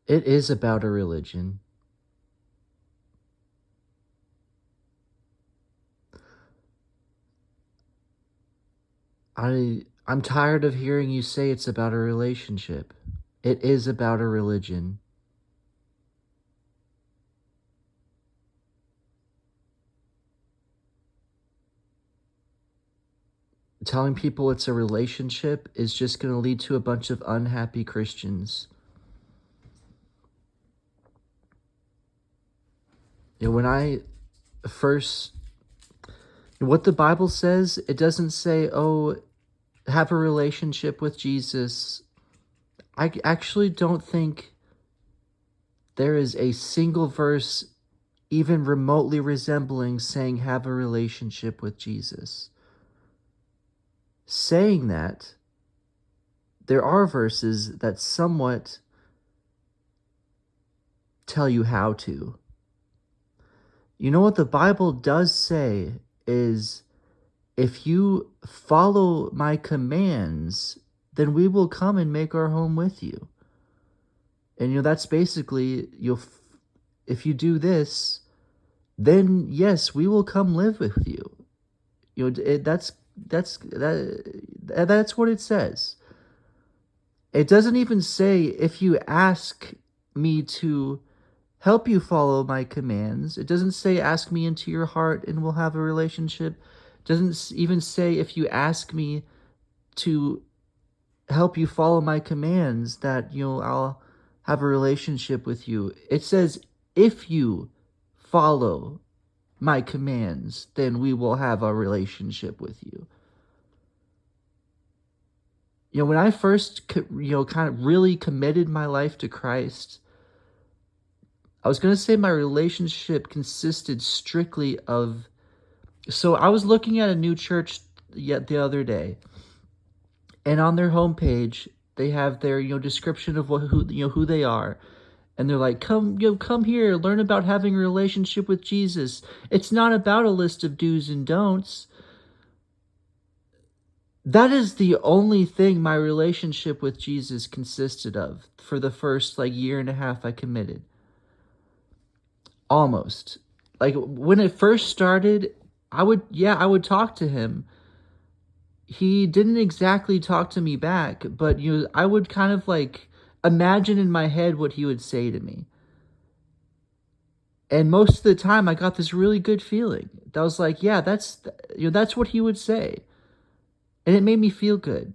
It is about a religion. I'm tired of hearing you say it's about a relationship. It is about a religion. Telling people it's a relationship is just going to lead to a bunch of unhappy Christians. When I first, what the Bible says, it doesn't say, oh, have a relationship with Jesus. I actually don't think there is a single verse even remotely resembling saying have a relationship with Jesus. Saying that, there are verses that somewhat tell you how to. You know what the Bible does say is, if you follow my commands, then we will come and make our home with you. And that's basically, if you do this, then yes, we will come live with you. That's what it says. It doesn't even say if you ask me to help you follow my commands. It doesn't say ask me into your heart and we'll have a relationship. It doesn't even say if you ask me to help you follow my commands that I'll have a relationship with you. It says if you follow my commands, then we will have a relationship with you. When I first, kind of really committed my life to Christ, I was going to say my relationship consisted strictly of, so I was looking at a new church yet the other day, and on their homepage, they have their, description of who they are. And they're like, come here, learn about having a relationship with Jesus. It's not about a list of do's and don'ts. That is the only thing my relationship with Jesus consisted of for the first year and a half I committed. Almost. When it first started, I would talk to him. He didn't exactly talk to me back, but I would kind of imagine in my head what he would say to me. And most of the time I got this really good feeling. That was like, yeah, that's what he would say. And it made me feel good.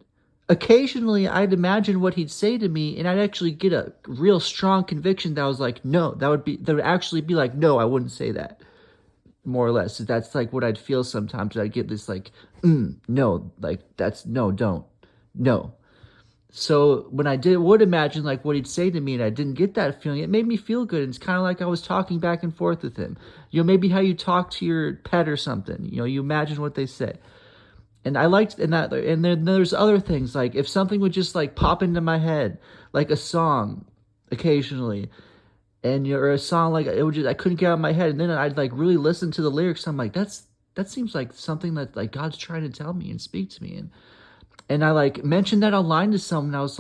Occasionally, I'd imagine what he'd say to me, and I'd actually get a real strong conviction that I was like, no, that would actually be like, no, I wouldn't say that. More or less. That's what I'd feel sometimes. I'd get this no, that's, no, don't, no. So when I would imagine what he'd say to me and I didn't get that feeling, it made me feel good. And it's kind of like I was talking back and forth with him. Maybe how you talk to your pet or something. You imagine what they say. And I liked, and then there's other things, if something would just pop into my head, like a song occasionally, and or a song it would just, I couldn't get out of my head, and then I'd really listen to the lyrics. I'm like, that seems like something that God's trying to tell me and speak to me, and I mentioned that online to someone. I was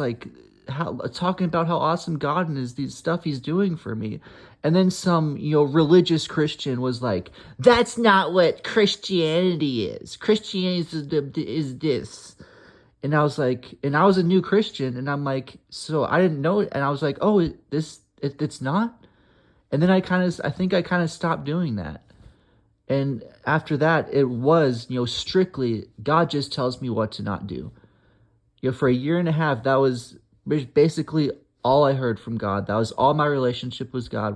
talking about how awesome God is, these stuff he's doing for me. And then some, religious Christian was like, that's not what Christianity is. Christianity is this. And I was like, and I was a new Christian, and I'm like, so I didn't know it. And I was like, oh, it's not. And then I think I kind of stopped doing that. And after that, it was, strictly, God just tells me what to not do. For a year and a half, that was basically all I heard from God. That was all my relationship with God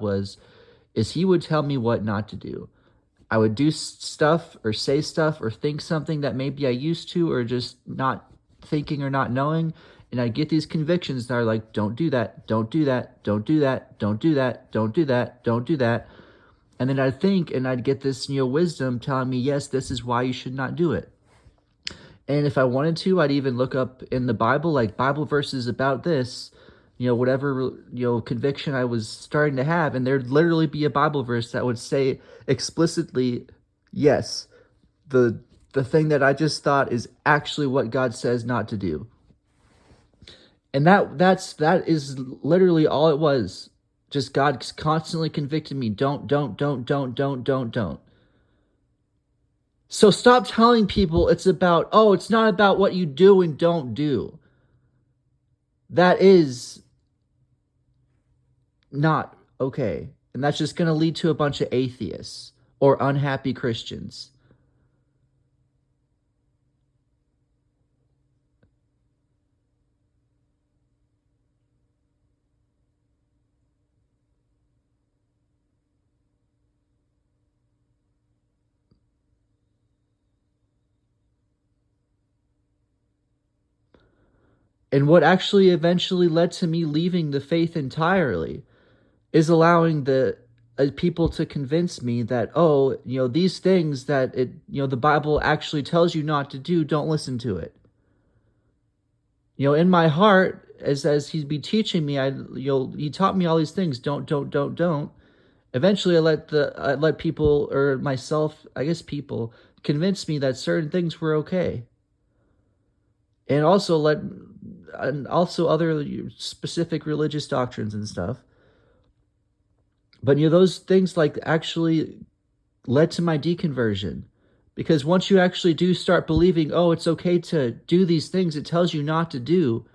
is he would tell me what not to do. I would do stuff or say stuff or think something that maybe I used to, or just not thinking or not knowing. And I get these convictions that are like, don't do that, don't do that, don't do that, don't do that, don't do that, don't do that. And then I'd think, and I'd get this, wisdom telling me, yes, this is why you should not do it. And if I wanted to, I'd even look up in the Bible, Bible verses about this, whatever, conviction I was starting to have. And there'd literally be a Bible verse that would say explicitly, yes, the thing that I just thought is actually what God says not to do. And that is literally all it was. Just God constantly convicting me, don't. So stop telling people it's about, oh, it's not about what you do and don't do. That is not okay. And that's just going to lead to a bunch of atheists or unhappy Christians. And what actually eventually led to me leaving the faith entirely is allowing the people to convince me that, oh, these things that the Bible actually tells you not to do, don't listen to it. In my heart, as he'd be teaching me, he taught me all these things. Don't. Eventually, I let people, or myself, I guess people, convince me that certain things were okay, and also other specific religious doctrines and stuff. But those things like actually led to my deconversion. Because once you actually do start believing, oh, it's okay to do these things it tells you not to do,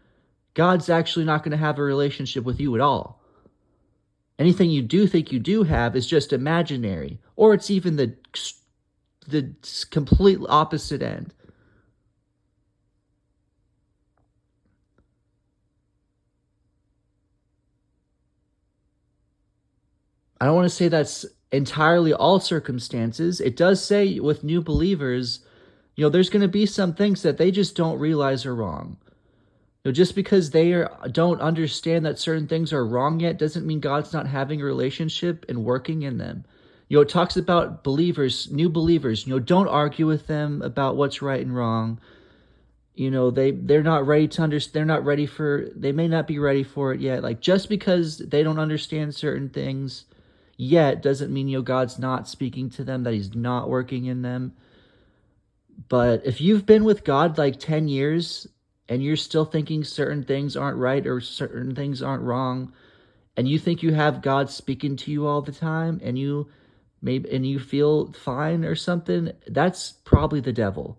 God's actually not going to have a relationship with you at all. Anything you do think you do have is just imaginary, or it's even the complete opposite end. I don't want to say that's entirely all circumstances. It does say with new believers, there's going to be some things that they just don't realize are wrong. Just because they don't understand that certain things are wrong yet doesn't mean God's not having a relationship and working in them. It talks about believers, new believers, don't argue with them about what's right and wrong. They're not ready to understand, they may not be ready for it yet. Like, just because they don't understand certain things yet doesn't mean, God's not speaking to them, that he's not working in them. But if you've been with God like 10 years and you're still thinking certain things aren't right or certain things aren't wrong, and you think you have God speaking to you all the time, and you feel fine or something, that's probably the devil.